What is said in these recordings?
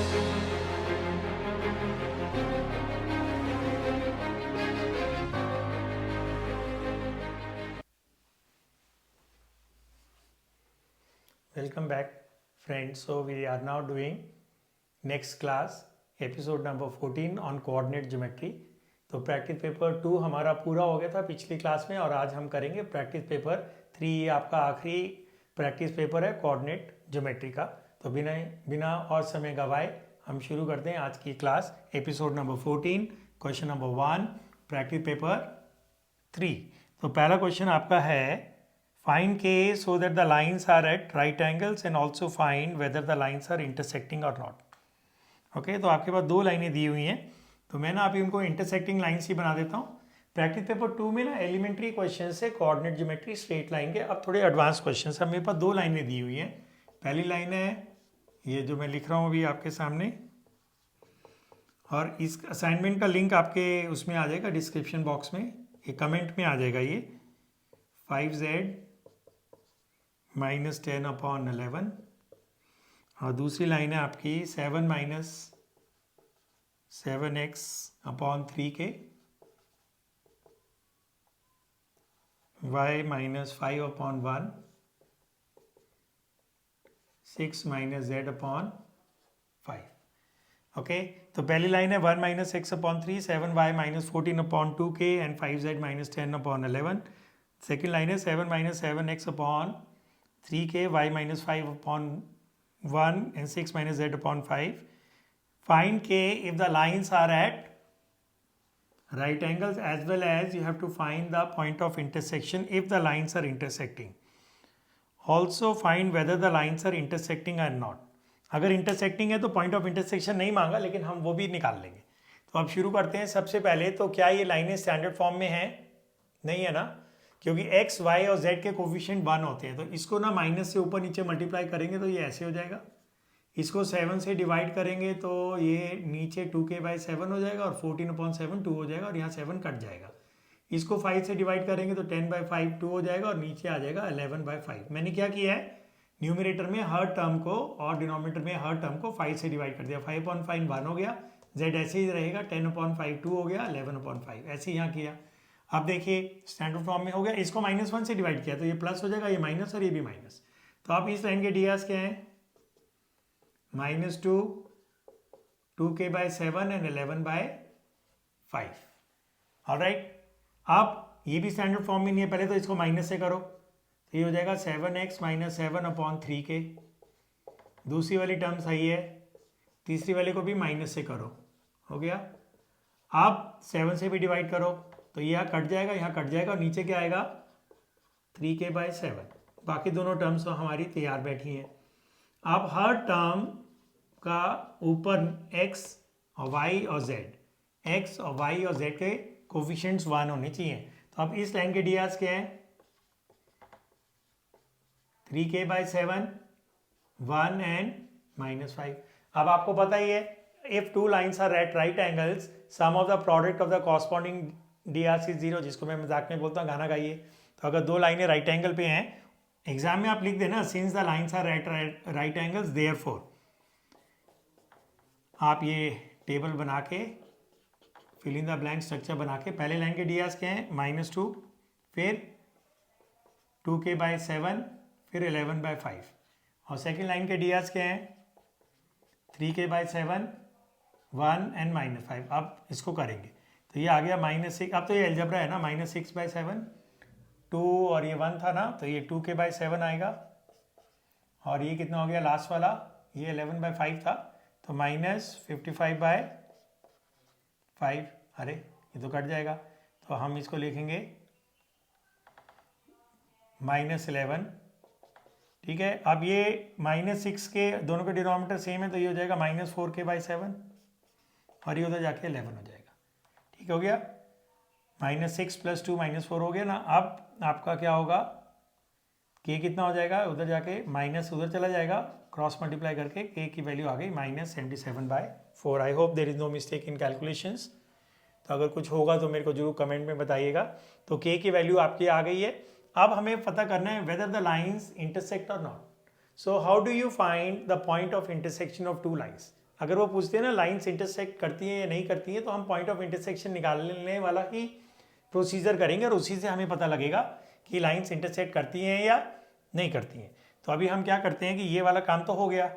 Welcome back friends. So we are now doing next class episode number 14 on coordinate geometry. तो practice paper 2 हमारा पूरा हो गया था पिछली क्लास में और आज हम करेंगे प्रैक्टिस पेपर 3। ये आपका आखिरी प्रैक्टिस पेपर है कोऑर्डिनेट ज्योमेट्री का। तो बिना और समय गवाए हम शुरू करते हैं आज की class episode number 14 question number 1 practice paper 3। तो पहला क्वेश्चन आपका है find K so that the lines are at right angles and also find whether the lines are intersecting or not। Okay तो आपके पास दो लाइनें दी हुई हैं, तो मैं ना अभी उनको इंटरसेक्टिंग लाइन्स ही बना देता हूँ। प्रैक्टिस पेपर 2 में ना एलिमेंट्री क्वेश्चन से कोऑर्डिनेट ज्योमेट्री स्ट्रेट लाइन के, अब थोड़े एडवांस क्वेश्चन है। मेरे पास दो लाइनें दी हुई हैं। पहली लाइन है ये जो मैं लिख रहा हूँ अभी आपके सामने, और इस असाइनमेंट का लिंक आपके उसमें आ जाएगा डिस्क्रिप्शन बॉक्स में, ये कमेंट में आ जाएगा। ये 5z माइनस 10/11 और दूसरी लाइन है आपकी 7 minus 7x/3k y minus 5/1 6 minus z/5। Okay तो पहली लाइन है 1 minus x/3 7y minus 14/2k and 5z minus 10/11। Second line है 7 minus 7x/3k y minus 5/1 and 6 minus z/5। Find K if the lines are at right angles as well as you have to find the point of intersection if the lines are intersecting। Also find whether the lines are intersecting or not। अगर intersecting है तो point of intersection नहीं मांगा, लेकिन हम वो भी निकाल लेंगे। तो अब शुरू करते हैं। सबसे पहले तो क्या ये लाइनें स्टैंडर्ड फॉर्म में हैं? नहीं है ना, क्योंकि x, y और z के कोफिशिएंट 1 होते हैं। तो इसको ना माइनस से ऊपर नीचे मल्टीप्लाई करेंगे तो ये ऐसे हो जाएगा। इसको 7 से डिवाइड करेंगे तो ये नीचे 2k/7 हो जाएगा और 14/7 2 हो जाएगा और यहाँ 7 कट जाएगा। इसको 5 से डिवाइड करेंगे तो 10/5 2 हो जाएगा और नीचे आ जाएगा 11/5। मैंने क्या किया है, न्यूमरेटर में हर टर्म को और डिनोमिनेटर में हर टर्म को 5 से डिवाइड कर दिया। 5/5 1 हो गया, z ऐसे ही रहेगा, 10/5 2 हो गया, 11/5 ऐसे यहाँ किया। अब देखिए स्टैंडर्ड फॉर्म में हो गया। इसको -1 से डिवाइड किया तो ये प्लस हो जाएगा, ये माइनस और ये भी माइनस। तो आप इस लाइन के ds क्या हैं, -2 2k/7 एंड 11/5। ऑलराइट, अब ये भी स्टैंडर्ड फॉर्म में नहीं है, पहले तो इसको माइनस से करो तो ये हो जाएगा 7x माइनस 7/3k। दूसरी वाली टर्म सही है, तीसरी वाले को भी माइनस से करो, हो गया। अब 7 से भी डिवाइड करो तो यहाँ कट जाएगा, यहाँ कट जाएगा और नीचे क्या आएगा 3k/7। बाकी दोनों टर्म्स तो हमारी तैयार बैठी हैं। अब हर टर्म का ऊपर x और y और z, x और y और z के कोफिशिएंट्स 1 होने चाहिए। तो अब इस लाइन के ds क्या है, 3k/7 1 एंड -5। अब आपको पता ही है, if two lines are at right angles sum of the product of the corresponding ds is 0, जिसको मैं मजाक में बोलता हूँ गाना गाइए। तो अगर दो लाइनें राइट एंगल पे हैं, एग्जाम में आप लिख देना since the lines are at right angles therefore. आप ये टेबल बना के fill in the blank structure बना के, पहले लाइन के ds क्या हैं -2, फिर 2k/7, फिर 11/5 और सेकेंड लाइन के ds क्या हैं 3k/7 1 एंड -5। अब इसको करेंगे तो ये आ गया -6। अब तो ये अलजेब्रा है ना, -6/7 2 और ये 1 था ना, तो ये 2k/7 आएगा और ये कितना हो गया लास्ट वाला, ये 11/5 था तो -55/5। अरे ये तो कट जाएगा, तो हम इसको लिखेंगे -11। ठीक है, अब ये -6 के दोनों के डिनोमिनेटर सेम है तो ये हो जाएगा -4k/7 और ये उधर जाके 11 हो जाएगा। ठीक हो गया, -6 + 2 -4 हो गया ना। अब आपका क्या होगा, k कितना हो जाएगा, उधर जाके माइनस उधर चला जाएगा, क्रॉस मल्टीप्लाई करके k की वैल्यू आ गई -77/4। I hope there is no mistake in calculations. तो अगर कुछ होगा तो मेरे को जरूर कमेंट में बताइएगा। तो k की वैल्यू आपकी आ गई है। अब हमें पता करना है वेदर द लाइन्स इंटरसेक्ट और not. So how do you find the point of intersection of two lines. अगर वो पूछते हैं ना लाइन्स इंटरसेक्ट करती हैं या नहीं करती हैं, तो हम पॉइंट ऑफ इंटरसेक्शन निकालने वाला ही प्रोसीजर करेंगे और उसी से हमें पता लगेगा कि लाइन्स इंटरसेक्ट करती हैं या नहीं करती हैं। तो अभी हम क्या करते हैं कि ये वाला काम तो हो गया,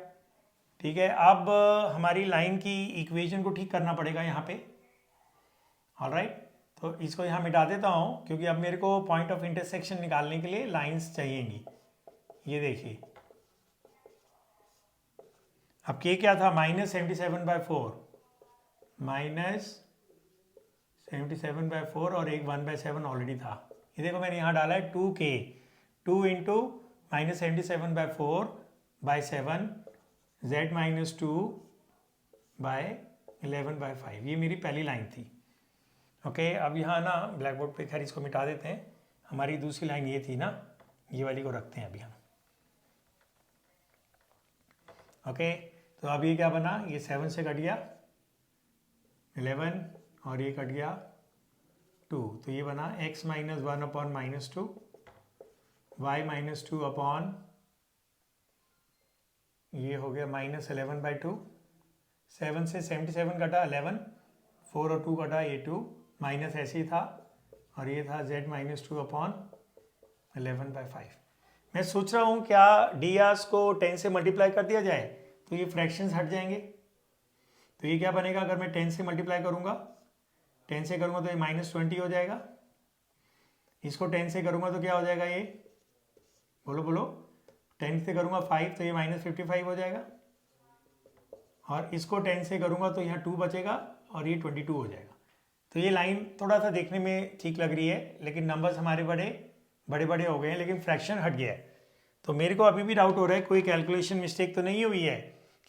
ठीक है। अब हमारी लाइन की इक्वेशन को ठीक करना पड़ेगा यहाँ पे, ऑलराइट। तो इसको यहाँ मिटा देता हूँ क्योंकि अब मेरे को पॉइंट ऑफ इंटरसेक्शन निकालने के लिए लाइंस चाहिएंगी। ये देखिए, अब के क्या था, -77/4, -77/4 और एक 1/7 ऑलरेडी था। ये देखो मैंने यहाँ डाला है 2k, 2 इंटू -77/4/7 z-2/11/5, ये मेरी पहली लाइन थी। ओके, अब यहाँ ना ब्लैक बोर्ड पे खैर इसको मिटा देते हैं। हमारी दूसरी लाइन ये थी ना, ये वाली को रखते हैं अभी हम। ओके, तो अब ये क्या बना, ये 7 से कट गया 11 और ये कट गया 2, तो ये बना x - 1/-2 y - 2 अपॉन, ये हो गया -11/2। 7 से 77 कटा 11, 4 और 2 कटा ये 2, माइनस ऐसे ही था और ये था z - 2 अपॉन 11/5। मैं सोच रहा हूँ क्या डी आर्स को 10 से मल्टीप्लाई कर दिया जाए तो ये फ्रैक्शंस हट जाएंगे। तो ये क्या बनेगा, अगर मैं 10 से मल्टीप्लाई करूँगा, 10 से करूँगा तो ये -20 हो जाएगा। इसको 10 से करूँगा तो क्या हो जाएगा, ये बोलो बोलो, 10 से करूँगा 5 तो ये -55 हो जाएगा। और इसको 10 से करूँगा तो यहाँ 2 बचेगा और ये 22 हो जाएगा। तो ये लाइन थोड़ा सा देखने में ठीक लग रही है, लेकिन नंबर्स हमारे बड़े बड़े हो गए हैं, लेकिन फ्रैक्शन हट गया है। तो मेरे को अभी भी डाउट हो रहा है कोई कैलकुलेशन मिस्टेक तो नहीं हुई है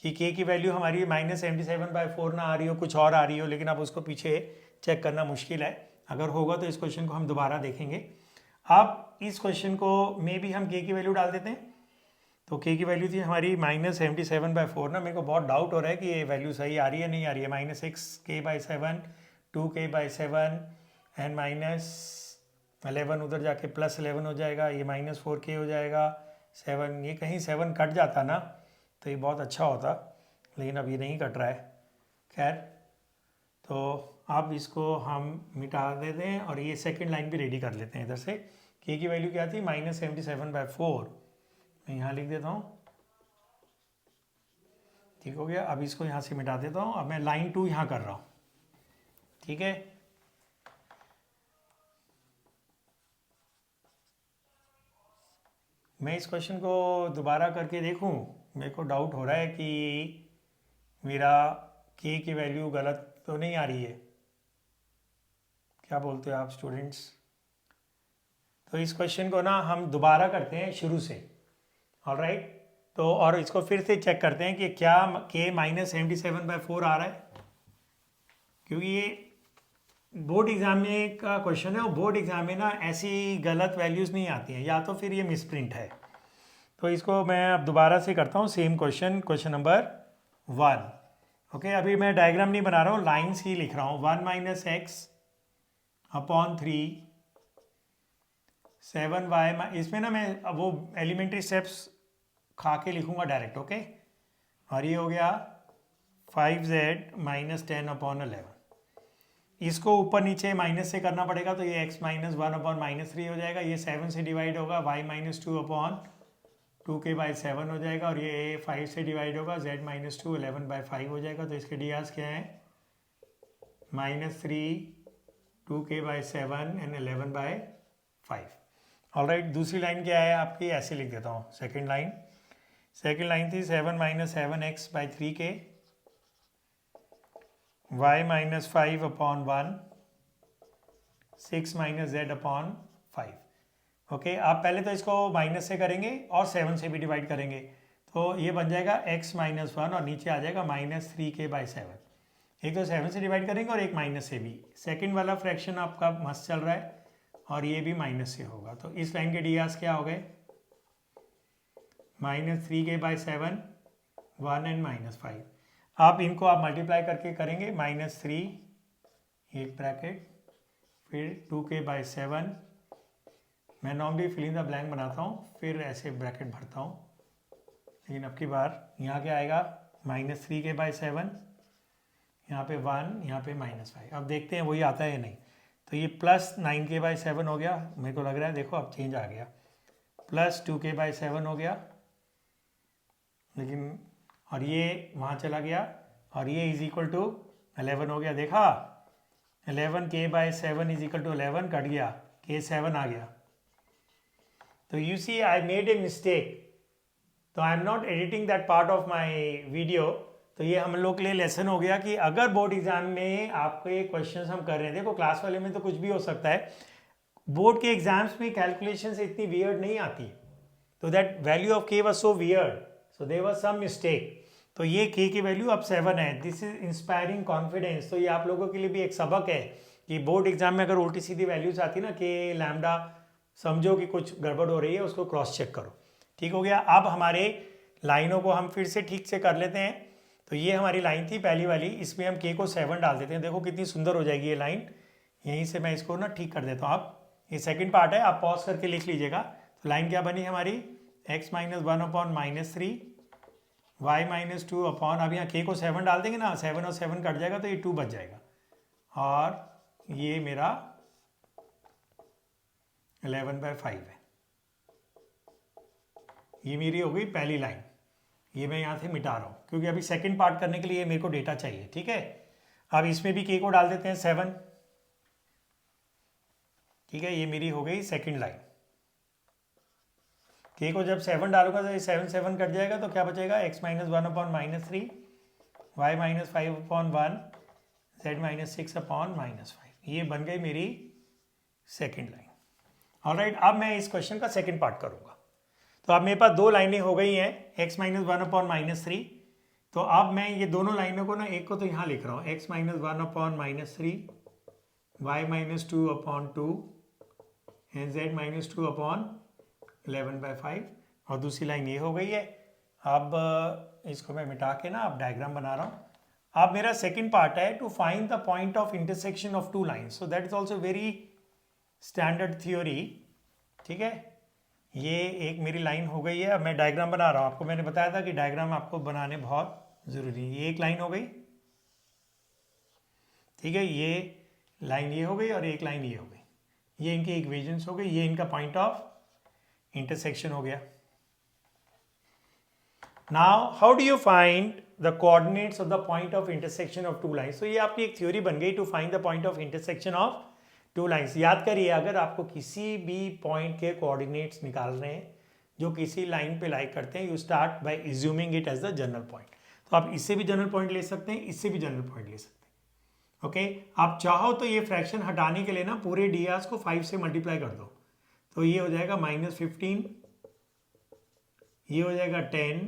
कि के की वैल्यू हमारी -77/4 ना आ रही हो, कुछ और आ रही हो, लेकिन अब उसको पीछे चेक करना मुश्किल है। अगर होगा तो इस क्वेश्चन को हम दोबारा देखेंगे। अब इस क्वेश्चन को में भी हम के की वैल्यू डाल देते हैं। तो के की वैल्यू थी हमारी -77/4 ना, मेरे को बहुत डाउट हो रहा है कि ये वैल्यू सही आ रही है नहीं आ रही है। -6k/7, 2k/7 एंड -11 उधर जाके +11 हो जाएगा, ये -4k हो जाएगा, 7, ये कहीं 7 कट जाता ना तो ये बहुत अच्छा होता, लेकिन अब ये नहीं कट रहा है। खैर, तो अब इसको हम मिटा देते हैं और ये सेकंड लाइन भी रेडी कर लेते हैं इधर से। के की वैल्यू क्या थी, -77/4, मैं यहाँ लिख देता हूँ, ठीक हो गया। अब इसको यहाँ से मिटा देता हूँ। अब मैं लाइन 2 यहाँ कर रहा हूँ, ठीक है। मैं इस क्वेश्चन को दोबारा करके देखूं, मेरे को डाउट हो रहा है कि मेरा के की वैल्यू गलत तो नहीं आ रही है। क्या बोलते हो आप स्टूडेंट्स? तो इस क्वेश्चन को ना हम दोबारा करते हैं शुरू से, ऑलराइट। तो और इसको फिर से चेक करते हैं कि क्या के -77/4 आ रहा है, क्योंकि ये बोर्ड एग्जाम में का क्वेश्चन है और बोर्ड एग्जाम में ना ऐसी गलत वैल्यूज़ नहीं आती हैं, या तो फिर ये मिसप्रिंट है। तो इसको मैं अब दोबारा से करता हूँ same question, question number 1। Okay, अभी मैं डायग्राम नहीं बना रहा हूँ, लाइन्स ही लिख रहा हूँ। 1 - x अपॉन 3 7y, इसमें ना मैं अब वो एलिमेंट्री स्टेप्स खा के लिखूँगा डायरेक्ट, ओके। और ये हो गया 5z - 10 अपॉन 11। इसको ऊपर नीचे माइनस से करना पड़ेगा, तो ये x - 1 अपॉन -3 हो जाएगा। ये 7 से डिवाइड होगा, y - 2 अपॉन 2k/7 हो जाएगा। और ये 5 से डिवाइड होगा, z - 2 11/5 हो जाएगा। तो इसके डी क्या है, -3 2k/7 एंड 11/5। ऑलराइट, दूसरी लाइन क्या है आपकी, ऐसे लिख देता हूँ। सेकेंड लाइन थी 7 - 7x/3k, y - 5 upon 1, 6 - z upon 5। Okay, आप पहले तो इसको माइनस से करेंगे और 7 से भी डिवाइड करेंगे, तो ये बन जाएगा x - 1 और नीचे आ जाएगा -3k/7। एक तो 7 से डिवाइड करेंगे और एक माइनस से भी। सेकंड वाला फ्रैक्शन आपका मस्त चल रहा है और ये भी माइनस से होगा। तो इस लाइन के डी क्या हो गए, -3k/7, 1 एंड -5। आप इनको आप मल्टीप्लाई करके करेंगे, -3 एक ब्रैकेट, फिर 2k/7, मैं नॉर्मली फिलिंग द ब्लैंक बनाता हूँ, फिर ऐसे ब्रैकेट भरता हूँ, लेकिन अब की बार यहाँ क्या आएगा -3 के बाय 7, यहाँ पे 1, यहाँ पे -5। अब देखते हैं वही आता है या नहीं। तो ये +9 के बाय 7 हो गया, मेरे को लग रहा है, देखो अब चेंज आ गया, +2 के बाय 7 हो गया, लेकिन और ये वहाँ चला गया, और ये इज इक्वल टू 11 हो गया, देखा 11 के by 7 is equal to 11, cut गया, के 7 आ गया। तो you see I made a mistake, तो I am not editing that part of my video. तो ये हम लोग के लिए लेसन हो गया कि अगर बोर्ड एग्जाम में आपके क्वेश्चंस हम कर रहे हैं, देखो क्लास वाले में तो कुछ भी हो सकता है, बोर्ड के एग्जाम्स में कैलकुलेशन से इतनी वियर्ड नहीं आती, तो that value of K was so weird, so there was some mistake. तो ये के की वैल्यू अब 7 है, दिस इज इंस्पायरिंग कॉन्फिडेंस। तो ये आप लोगों के लिए भी एक सबक है कि बोर्ड एग्जाम में अगर उल्टी सीधी वैल्यूज आती ना, के लैम्डा, समझो कि कुछ गड़बड़ हो रही है, उसको क्रॉस चेक करो। ठीक हो गया। अब हमारे लाइनों को हम फिर से ठीक से कर लेते हैं। तो ये हमारी लाइन थी पहली वाली, इसमें हम के को 7 डाल देते हैं, देखो कितनी सुंदर हो जाएगी ये लाइन। यहीं से मैं इसको ना ठीक कर देता हूँ। आप ये सेकंड पार्ट है, आप पॉज करके लिख लीजिएगा। तो लाइन क्या बनी हमारी, x - 1 अपॉन -3 y - 2 अपॉन, अब यहाँ के को 7 डाल देंगे ना, 7 और 7 कट जाएगा तो ये 2 बच जाएगा, और ये मेरा 11/5 है। ये मेरी हो गई पहली लाइन, ये मैं यहाँ से मिटा रहा हूँ क्योंकि अभी सेकंड पार्ट करने के लिए मेरे को डेटा चाहिए। ठीक है, अब इसमें भी के को डाल देते हैं 7। ठीक है, ये मेरी हो गई सेकंड लाइन। के को जब 7 डालूंगा तो ये 7 7 कट जाएगा, तो क्या बचेगा, x - 1 upon -3 y - 5 upon 1 z - 6 upon -5। ये बन गई मेरी सेकंड लाइन। ऑलराइट, अब मैं इस क्वेश्चन का सेकंड पार्ट करूंगा। तो अब मेरे पास दो लाइनें हो गई हैं, x - 1 अपॉन -3। तो अब मैं ये दोनों लाइनों को ना, एक को तो यहाँ लिख रहा हूँ, x - 1 upon -3 y - 2 upon 2 and z - 2 upon 11/5, और दूसरी लाइन ये हो गई है। अब इसको मैं मिटा के ना अब डायग्राम बना रहा हूँ। अब मेरा सेकंड पार्ट है to find the point of intersection of two lines. So that is also very standard theory. ठीक है, ये एक मेरी लाइन हो गई है। अब मैं डायग्राम बना रहा हूँ। आपको मैंने बताया था कि डायग्राम आपको बनाने बहुत ज़रूरी है। ये एक लाइन हो गई, ठीक है, ये लाइन ये हो गई और एक लाइन ये हो गई, ये इनकी इक्वेशंस हो गई, ये इनका पॉइंट ऑफ इंटरसेक्शन हो गया। Now how do you find the coordinates of the point of intersection of two lines. तो ये आपकी एक थ्योरी बन गई, to find the point of intersection of two lines. याद करिए, अगर आपको किसी भी पॉइंट के कोऑर्डिनेट्स निकालने हैं जो किसी लाइन पे लाई करते हैं, you start by assuming it as the general point. तो आप इससे भी जनरल पॉइंट ले सकते हैं, इससे भी जनरल पॉइंट ले सकते हैं। ओके, आप चाहो तो ये फ्रैक्शन हटाने के लिए ना पूरे ds को 5 से मल्टीप्लाई कर दो, तो ये हो जाएगा -15, ये हो जाएगा 10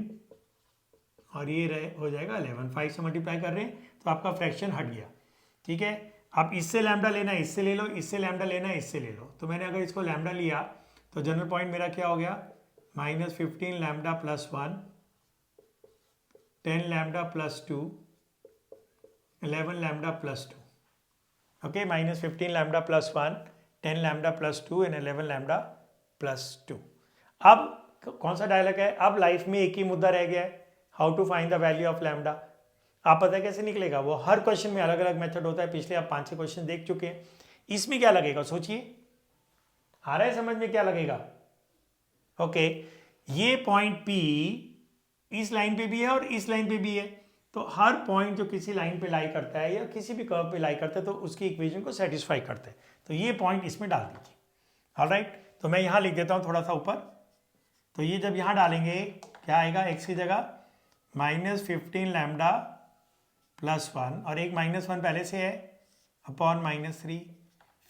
और ये हो जाएगा 11। 5 से मल्टीप्लाई कर रहे हैं तो आपका फ्रैक्शन हट गया। ठीक है, आप इससे लैम्डा लेना है, इससे ले लो, इससे लैम्डा लेना है, इससे ले लो। तो मैंने अगर इसको लैम्डा लिया तो जनरल पॉइंट मेरा क्या हो गया, -15 lambda plus 1, 10 lambda plus 2, 11 lambda plus 2। Okay, -15 lambda plus 1, 10 lambda plus 2 and 11 lambda plus 2। अब कौन सा डायलॉग है, अब लाइफ में एक ही मुद्दा रह गया है, how to find the value of lambda. आप पता है कैसे निकलेगा, वो हर क्वेश्चन में अलग अलग मेथड होता है, पिछले आप 5-6 क्वेश्चन देख चुके हैं। इसमें क्या लगेगा, सोचिए, आ रहा है समझ में क्या लगेगा। ओके, ये पॉइंट P इस लाइन पे भी है और इस लाइन पे भी है, तो हर पॉइंट जो किसी लाइन पे लाई करता है या किसी भी कर्व पे लाई करता है तो उसकी इक्वेशन को सेटिस्फाई करते हैं। तो ये पॉइंट इसमें डाल दीजिए। ऑलराइट, तो मैं यहाँ लिख देता हूँ थोड़ा सा ऊपर। तो ये जब यहाँ डालेंगे क्या आएगा, x की जगह -15 लैम्डा प्लस 1 और एक -1 पहले से है अपॉन -3,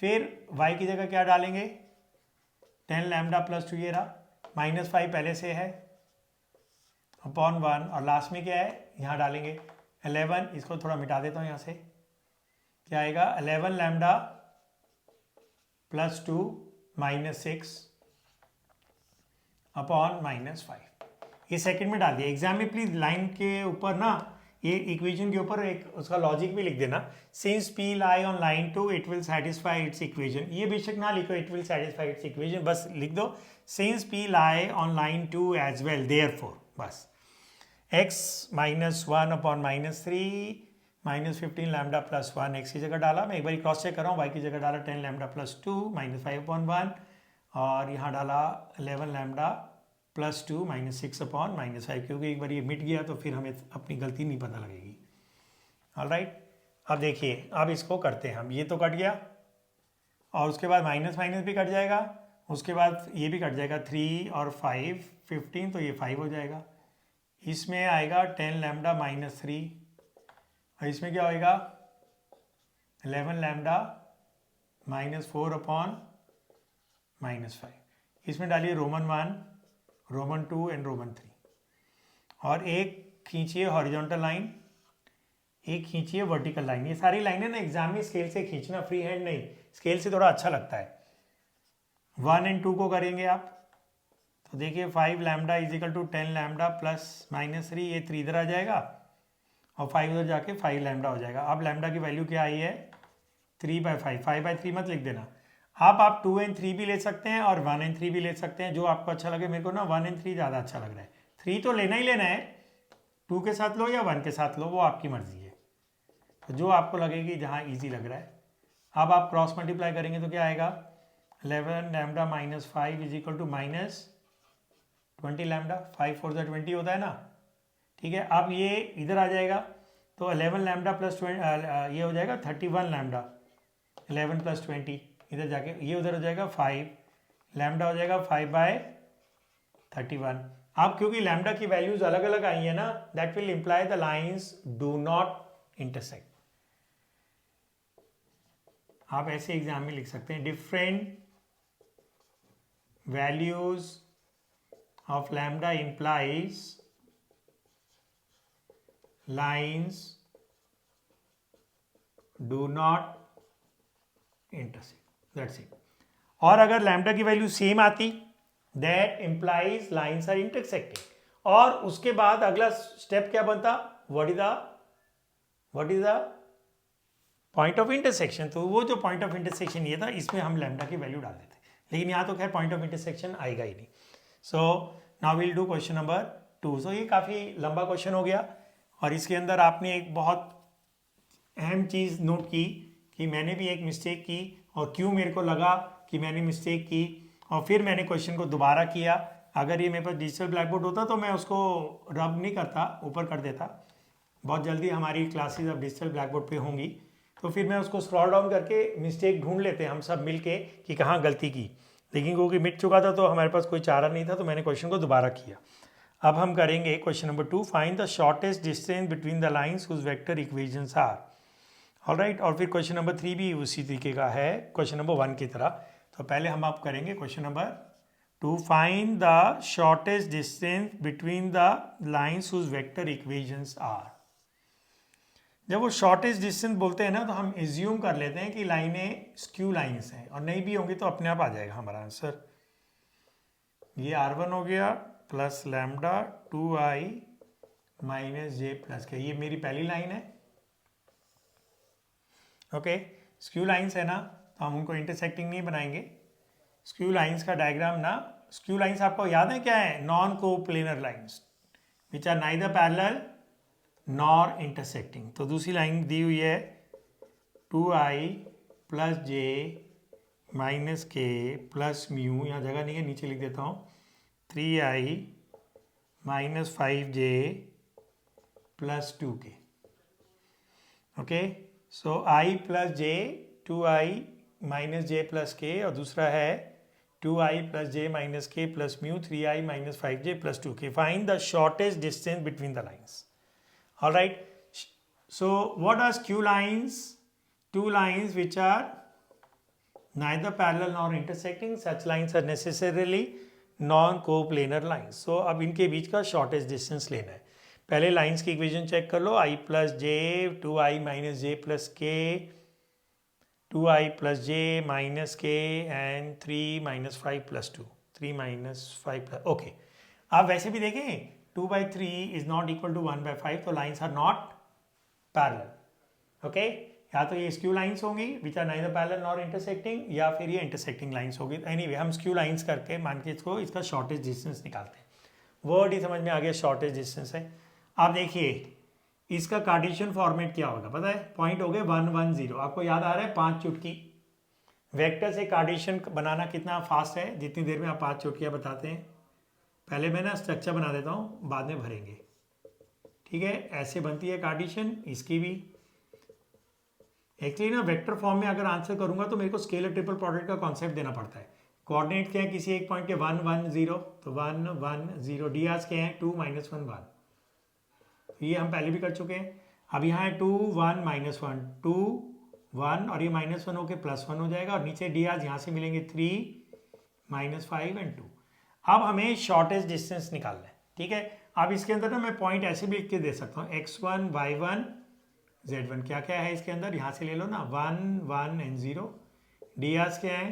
फिर y की जगह क्या डालेंगे, 10 लैम्डा प्लस 2, ये रहा, -5 पहले से है अपॉन 1, और लास्ट में क्या है, यहाँ डालेंगे 11। इसको थोड़ा मिटा देता हूँ यहाँ से, क्या आएगा 11 लैम्डा प्लस 2 -6 अपॉन -5। ये सेकंड में डाल दिया। एग्जाम में प्लीज लाइन के ऊपर ना, ये इक्वेशन के ऊपर एक उसका लॉजिक भी लिख देना, since P lie on line 2 it will satisfy its equation. ये बेशक ना लिखो it will satisfy its equation, बस लिख दो since P lie on line 2 as well therefore, बस। x minus 1 upon minus 3 minus 15 lambda plus 1 x की जगह डाला, मैं एक बार क्रॉस चेक कर रहा हूँ, y की जगह डाला 10 लैम्डा प्लस 2 माइनस 5 अपॉन 1 और यहाँ डाला 11 lambda plus 2 minus 6 upon minus 5, क्योंकि एक बार ये मिट गया तो फिर हमें अपनी गलती नहीं पता लगेगी। ऑलराइट, अब देखिए अब इसको करते हैं हम, ये तो कट गया और उसके बाद माइनस माइनस भी कट जाएगा, उसके बाद ये भी कट जाएगा, 3 और 5 15 तो ये 5 हो जाएगा, इसमें आएगा 10 लैम्डा माइनस 3 और इसमें क्या होएगा 11 लैम्डा माइनस 4 अपॉन माइनस 5, इसमें डालिए रोमन 1 रोमन 2 एंड रोमन 3 और एक खींचिए हॉरिजॉन्टल लाइन, एक खींचिए वर्टिकल लाइन। ये सारी लाइनें ना एग्जाम में स्केल से खींचना, फ्री हैंड नहीं, स्केल से थोड़ा अच्छा लगता है। 1 एंड 2 को करेंगे आप तो देखिए 5 lambda is equal to 10 lambda plus minus 3, ये 3 इधर आ जाएगा और 5 उधर जाके 5 लैम्डा हो जाएगा। अब लैम्डा की वैल्यू क्या आई है 3/5, 5/3 मत लिख देना, आप 2 एंड 3 भी ले सकते हैं और 1 एंड 3 भी ले सकते हैं, जो आपको अच्छा लगे। मेरे को ना 1 एंड 3 ज़्यादा अच्छा लग रहा है, 3 तो लेना ही लेना है, 2 के साथ लो या 1 के साथ लो, वो आपकी मर्जी है, तो जो आपको लगेगी जहाँ ईजी लग रहा है। अब आप क्रॉस मल्टीप्लाई करेंगे तो क्या आएगा 11 lambda minus 5 is equal to minus 20 lambda, 5 4 20 होता है ना, ठीक है। अब ये इधर आ जाएगा तो 11 लैम्डा प्लस ये हो जाएगा 31 लैम्डा, 11 प्लस 20 इधर जाके ये उधर हो जाएगा 5 लैम्डा हो जाएगा 5/31। अब क्योंकि लैम्डा की वैल्यूज अलग अलग आई है ना, that will imply the lines do not intersect. आप ऐसे एग्जाम में लिख सकते हैं different values of lambda implies lines do not intersect, that's it. और अगर लैम्डा की वैल्यू सेम आती that implies lines are intersecting, और उसके बाद अगला स्टेप क्या बनता, what is the point of intersection. तो वो जो पॉइंट ऑफ इंटरसेक्शन ये था, इसमें हम लैम्डा की वैल्यू डाल देते, लेकिन यहाँ तो खैर पॉइंट ऑफ इंटरसेक्शन आएगा ही नहीं। So now will do question number 2। सो ये काफ़ी लंबा क्वेश्चन हो गया और इसके अंदर आपने एक बहुत अहम चीज़ नोट की कि मैंने भी एक मिस्टेक की और क्यों मेरे को लगा कि मैंने मिस्टेक की, और फिर मैंने क्वेश्चन को दोबारा किया। अगर ये मेरे पास डिजिटल ब्लैक बोर्ड होता तो मैं उसको रब नहीं करता, ऊपर कर देता। बहुत जल्दी हमारी क्लासेस अब डिजिटल ब्लैक बोर्ड पे होंगी, तो फिर मैं उसको स्क्रॉल डाउन करके मिस्टेक ढूंढ लेते हम सब मिल के कि कहाँ गलती की, लेकिन क्योंकि मिट चुका था तो हमारे पास कोई चारा नहीं था, तो मैंने क्वेश्चन को दोबारा किया। अब हम करेंगे question number 2, find the shortest distance between the lines whose vector equations are. Alright, और फिर क्वेश्चन नंबर 3 भी उसी तरीके का है क्वेश्चन नंबर 1 की तरह। तो पहले हम आप करेंगे question number 2, find the shortest distance between the lines whose vector equations are. जब वो शॉर्टेस्ट डिस्टेंस बोलते हैं ना, तो हम एज्यूम कर लेते हैं कि लाइनें स्क्यू लाइन्स हैं, और नहीं भी होंगी तो अपने आप आ जाएगा हमारा आंसर। ये R1 हो गया प्लस लैम्डा 2i माइनस जे प्लस के, ये मेरी पहली लाइन है। ओके, स्क्यू लाइन्स है ना, तो हम उनको इंटरसेक्टिंग नहीं बनाएंगे। स्क्यू लाइन्स का डायग्राम ना, स्क्यू लाइन्स आपको याद है क्या है, non coplanar lines which are neither parallel nor intersecting. तो दूसरी लाइन दी हुई है 2i plus j minus k plus mu, यहाँ जगह नहीं है नीचे लिख देता हूँ, 3i minus 5j plus 2k। Okay, so i plus j 2i minus j plus k, और दूसरा है 2i plus j minus k plus mu 3i minus 5j plus 2k। Find the shortest distance between the lines. All right, so what are skew lines? Two lines which are neither parallel nor intersecting, such lines are necessarily non-coplanar lines. So अब इनके बीच का shortest distance लेना है। पहले lines की equation check कर लो, i plus j 2i minus j plus k 2i plus j minus k and 3 minus 5 plus 2 3 minus 5 plus okay। आप वैसे भी देखें 2/3 is not equal to 1/5, तो lines are not parallel. Okay, या तो ये स्क्यू लाइन्स होंगी which are neither parallel nor intersecting, या फिर ये इंटरसेक्टिंग लाइन्स होगी। एनीवे हम स्क्यू लाइन्स करके मान के इसको इसका शॉर्टेस्ट डिस्टेंस निकालते हैं। वर्ड ही समझ में आ गया, शॉर्टेस्ट डिस्टेंस है। आप देखिए इसका कार्टेशियन फॉर्मेट क्या होगा पता है, पॉइंट हो गए 1 1 0। आपको याद आ रहा है 5 चुटकी। वेक्टर से कार्टेशियन बनाना कितना फास्ट है, जितनी देर में आप 5 चुटकियाँ बताते हैं। पहले मैं ना स्ट्रक्चर बना देता हूँ, बाद में भरेंगे, ठीक है। ऐसे बनती है कार्टेशियन, इसकी भी। एक्चुअली ना वेक्टर फॉर्म में अगर आंसर करूंगा तो मेरे को स्केलर ट्रिपल प्रोडक्ट का कॉन्सेप्ट देना पड़ता है। कोऑर्डिनेट क्या है किसी एक पॉइंट के 1 1 0, तो 1 1 0। डी आर्स क्या है 2 -1 1, ये हम पहले भी कर चुके हैं। अब यहाँ है 2 1 -1 2 1 और ये -1 होके +1 हो जाएगा, और नीचे डी आर्स यहाँ से मिलेंगे 3 -5 और 2। अब हमें शॉर्टेस्ट डिस्टेंस निकालना है, ठीक है। अब इसके अंदर ना मैं पॉइंट ऐसे भी लिख के दे सकता हूँ, x1 y1 z1 क्या क्या है इसके अंदर, यहाँ से ले लो ना 1 1 and 0। डी आर्स क्या है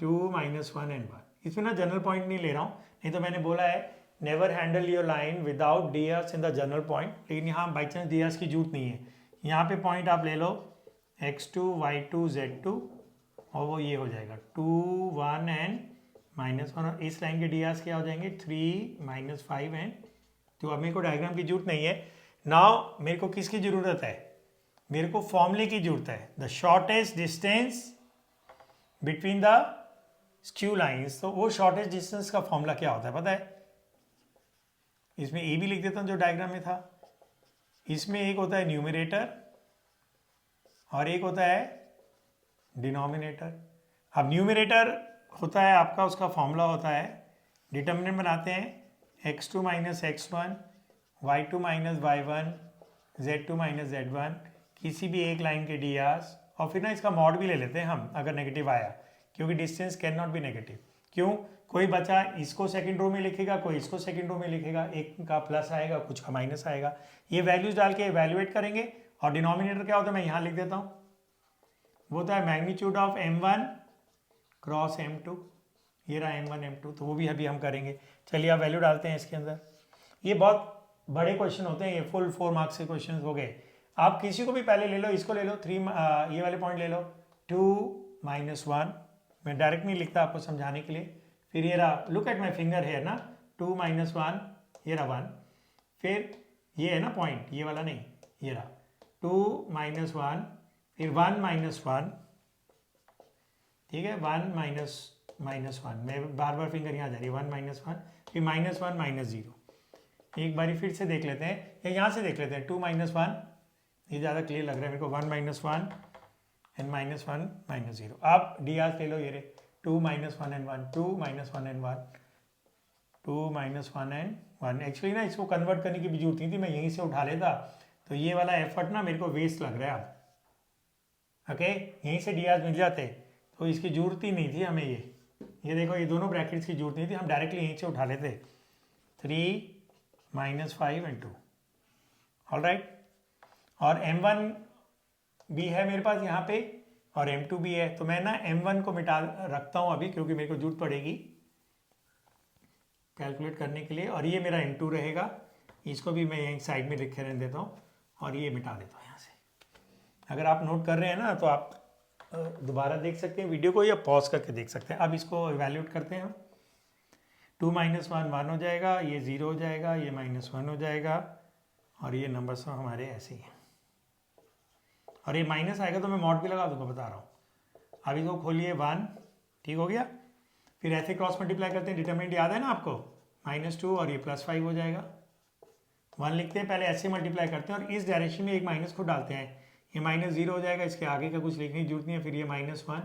2 -1 and 1। इसमें ना जनरल पॉइंट नहीं ले रहा हूँ, नहीं तो मैंने बोला है never handle your line without the R's in the general point, लेकिन यहाँ बाई चांस डी आर्स की जरूरत नहीं है। यहाँ पे पॉइंट आप ले लो x2 y2 z2, और वो ये हो जाएगा 2 1 and -1, और इस लाइन के डी आर्स क्या हो जाएंगे 3 -5 and 2। अब मेरे को डायग्राम की जरूरत नहीं है। नाउ मेरे को किसकी जरूरत है, मेरे को फॉर्मूले की जरूरत है, the shortest distance between the skew lines. तो वो शॉर्टेस्ट डिस्टेंस का फॉर्मूला क्या होता है पता है, इसमें ए भी लिख देता हूं जो डायग्राम में था। इसमें एक होता है न्यूमरेटर और एक होता है डिनोमिनेटर। अब न्यूमरेटर होता है आपका, उसका फॉर्मूला होता है, डिटर्मिनेंट बनाते हैं x2 - x1 y2 - y1 z2 - z1, किसी भी एक लाइन के डी आर्स, और फिर ना इसका मॉड भी ले लेते हैं हम अगर नेगेटिव आया, क्योंकि distance can not be negative. क्यों, कोई बच्चा इसको सेकंड रो में लिखेगा, कोई इसको सेकंड रो में लिखेगा, एक का प्लस आएगा कुछ का माइनस आएगा। ये वैल्यूज डाल के इवैल्यूएट करेंगे। और डिनोमिनेटर क्या होता है, मैं यहाँ लिख देता हूँ, वो होता है magnitude of m1 cross m2। ये रहा m1 m2, तो वो भी अभी हम करेंगे। चलिए आप वैल्यू डालते हैं इसके अंदर। ये बहुत बड़े क्वेश्चन होते हैं, ये फुल 4 मार्क्स के क्वेश्चन हो गए। आप किसी को भी पहले ले लो, इसको ले लो 3, ये वाले पॉइंट ले लो 2 -1, मैं डायरेक्ट नहीं लिखता आपको समझाने के लिए। फिर ये रहा, लुक एट माई फिंगर है ना, 2 -1, ये रहा 1। फिर ये है ना पॉइंट, ये वाला नहीं, ये रहा 2 -1, फिर 1 -1, ठीक है, 1 -1, मैं बार बार फिंगर यहाँ जा रही है, 1 -1, फिर -1 -0। एक बारी फिर से देख लेते हैं, या यहाँ से देख लेते हैं 2 -1, ये ज़्यादा क्लियर लग रहा है मेरे को, 1 -1 एंड -1 -0। आप डी आर ले लो, ये रे 2 -1 and 1, 2 -1 and 1, 2 -1 and 1। एक्चुअली ना इसको कन्वर्ट करने की भी जरूरत नहीं थी, मैं यहीं से उठा लेता, तो ये वाला एफर्ट ना मेरे को वेस्ट लग रहा है अब। ओके, यहीं से डी आर मिल जाते तो इसकी जरूरत ही नहीं थी हमें। ये देखो, ये दोनों ब्रैकेट्स की जरूरत नहीं थी, हम डायरेक्टली यहीं से उठा लेते 3 -5 and 2। ऑलराइट, और m1 भी है मेरे पास यहाँ पे और m2 भी है, तो मैं ना m1 को मिटा रखता हूँ अभी, क्योंकि मेरे को जरूरत पड़ेगी कैलकुलेट करने के लिए। और ये मेरा m2 रहेगा, इसको भी मैं यहीं साइड में लिखे रहने देता हूँ, और ये मिटा देता हूँ यहाँ से। अगर आप नोट कर रहे हैं ना, तो आप दोबारा देख सकते हैं वीडियो को, या पॉज करके देख सकते हैं। अब इसको इवैल्यूएट करते हैं हम। 2 -1 1 हो जाएगा, ये 0 हो जाएगा, ये -1 हो जाएगा, और ये नंबर सब हमारे ऐसे ही हैं। और ये माइनस आएगा तो मैं मॉड भी लगा दूंगा, बता रहा हूँ। अब इसको खोलिए 1, ठीक हो गया। फिर ऐसे क्रॉस मल्टीप्लाई करते हैं, डिटरमिनेंट याद है ना आपको, -2 और ये +5 हो जाएगा। 1 लिखते हैं, पहले ऐसे मल्टीप्लाई करते हैं, और इस डायरेक्शन में एक माइनस को डालते हैं, ये -0 हो जाएगा, इसके आगे का कुछ लिखने की जरूरत नहीं है। फिर ये -1,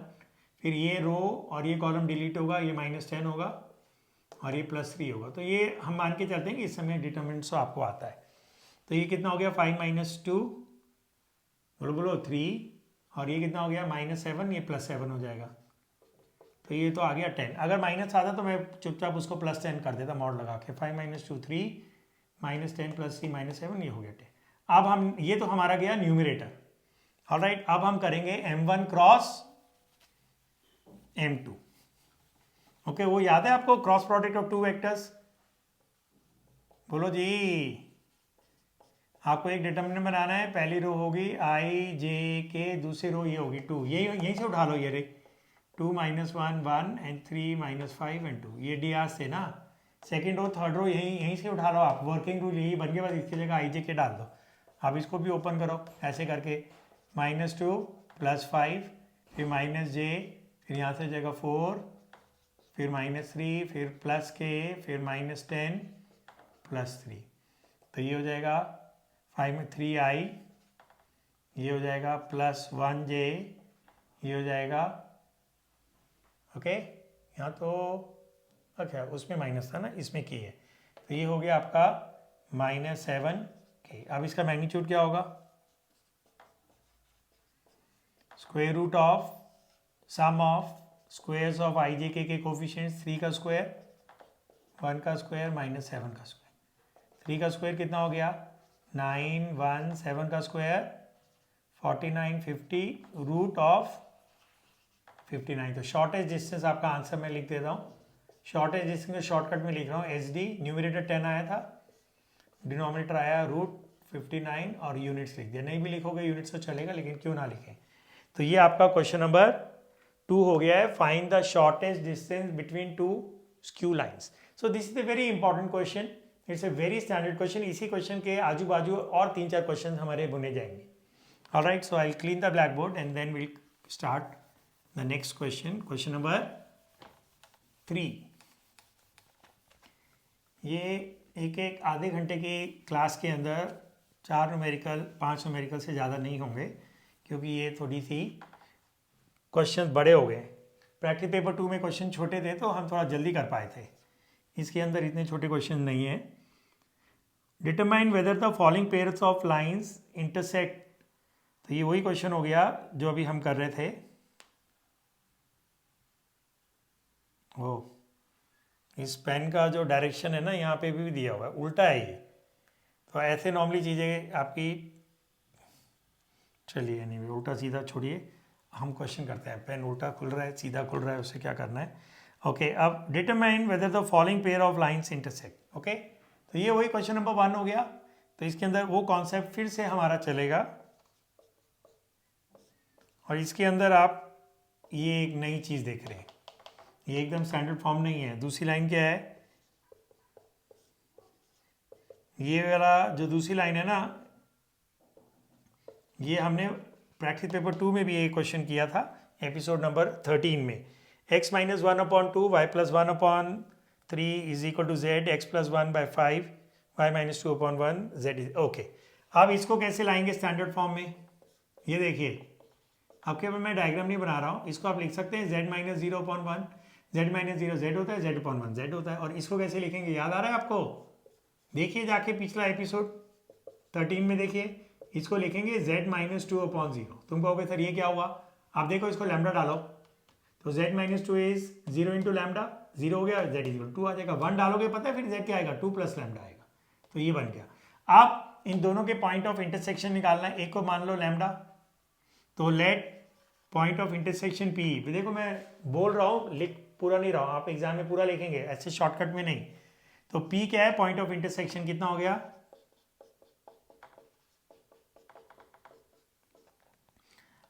फिर ये रो और ये कॉलम डिलीट होगा, ये -10 होगा, और ये +3 होगा। तो ये हम मान के चलते हैं कि इस समय डिटरमिनेंट आपको आता है। तो ये कितना हो गया 5 - 2, बोलो 3, और ये कितना हो गया -7, ये +7 हो जाएगा। तो ये तो आ गया 10। अगर माइनस आता तो मैं चुपचाप उसको +10 कर देता मॉड लगा के। 5 - 2 3, -10 + 3 -7, ये हो गया 10। अब हम, ये तो हमारा गया न्यूमरेटर। ऑलराइट, अब हम करेंगे m1 क्रॉस m2। ओके, वो याद है आपको, क्रॉस प्रोडक्ट ऑफ 2 वेक्टर्स? बोलो जी। आपको एक डिटरमिनेंट बनाना है, पहली रो होगी i j k, दूसरी रो ये होगी 2, ये यहीं से उठा लो, ये रे 2 -1 1 and 3 -5 and 2, ये डी आर से ना सेकेंड रो थर्ड रो यहीं से उठा लो आप, वर्किंग रूल यही बन गया, बस इसकी जगह आई जे के डाल दो। अब इसको भी ओपन करो ऐसे करके, -2 + 5 फिर -j, फिर यहाँ से जगह 4, फिर -3, फिर +k, फिर -10 +3, तो ये हो जाएगा 5 में 3i, ये हो जाएगा +1j, ये हो जाएगा ओके। यहाँ तो अच्छा उसमें माइनस था ना, इसमें k है, तो ये हो गया आपका -7k। अब इसका मैग्नीट्यूड क्या होगा, square root of sum of squares of I J K coefficients, 3 का स्क्वायर, 1 का स्क्वायर -7 का स्क्वायर। 3 का स्क्वायर कितना हो गया 9, 1, 7 का स्क्वायर 49, 50 रूट ऑफ 59। तो शॉर्टेज डिस्टेंस आपका आंसर मैं लिख देता हूँ। शॉर्टेज डिस्टेंस शॉर्टकट में लिख रहा हूँ एच डी, न्यूमिनेटर 10 आया था, डिनोमिनेटर आया √59 और यूनिट्स लिख दिया। नहीं भी लिखोगे यूनिट्स तो चलेगा, लेकिन क्यों ना लिखें। तो ये आपका क्वेश्चन नंबर 2 हो गया है, find the shortest distance between two skew lines. So this is a very important question, it's a very standard question. इसी क्वेश्चन के आजू बाजू और 3-4 क्वेश्चन हमारे बुने जाएंगे। Alright, so I will clean the blackboard and then will start the next question, question number 3। ये एक आधे घंटे की क्लास के अंदर 4 न्यूमेरिकल 5 न्यूमेरिकल से ज़्यादा नहीं होंगे, क्योंकि ये थोड़ी सी क्वेश्चन बड़े हो गए। प्रैक्टिस पेपर 2 में क्वेश्चन छोटे थे तो हम थोड़ा जल्दी कर पाए थे, इसके अंदर इतने छोटे क्वेश्चन नहीं है। Determine whether the following pairs of lines intersect, तो ये वही क्वेश्चन हो गया जो अभी हम कर रहे थे। वो इस पेन का जो डायरेक्शन है ना, यहाँ पे भी दिया हुआ है, उल्टा है ये, तो ऐसे नॉर्मली चीज़ें आपकी, चलिए नहीं उल्टा सीधा छोड़िए, हम क्वेश्चन करते हैं। पेन उल्टा खुल रहा है सीधा खुल रहा है, उससे क्या करना है। ओके, अब determine whether the following pair of lines intersect. Okay, तो ये वही क्वेश्चन नंबर 1 हो गया। तो इसके अंदर वो कॉन्सेप्ट फिर से हमारा चलेगा, और इसके अंदर आप ये एक नई चीज़ देख रहे हैं, ये एकदम स्टैंडर्ड फॉर्म नहीं है। दूसरी लाइन क्या है, ये वाला जो दूसरी लाइन है ना, ये हमने प्रैक्टिस पेपर 2 में भी ये क्वेश्चन किया था, एपिसोड नंबर 13 में। x - 1/2 y + 1/3 = z, x + 1/5 y - 2/1 z। Okay, अब इसको कैसे लाएंगे स्टैंडर्ड फॉर्म में, ये देखिए। अब केवल मैं डायग्राम नहीं बना रहा हूँ, इसको आप लिख सकते हैं z - 0/1, z - 0 z होता है, z/1 z होता है। और इसको कैसे लिखेंगे, याद आ रहा है आपको, देखिए जाके पिछला एपिसोड 13 में देखिए, इसको लिखेंगे z - 2/0। तुम कहोगे सर ये क्या हुआ, आप देखो इसको लैम्डा डालो, तो z - 2 इज 0 × लैम्डा, 0 हो गया, z = 2 आ जाएगा। 1 डालोगे पता है फिर z क्या आएगा, 2 + लैम्डा आएगा, तो ये बन गया। आप इन दोनों के पॉइंट ऑफ इंटरसेक्शन निकालना है, एक को मान लो लैम्डा, तो let point of intersection P. देखो मैं बोल रहा हूँ, लिख पूरा नहीं रहा हूँ, आप एग्जाम में पूरा लिखेंगे, ऐसे शॉर्टकट में नहीं। तो पी क्या है, पॉइंट ऑफ इंटरसेक्शन कितना हो गया,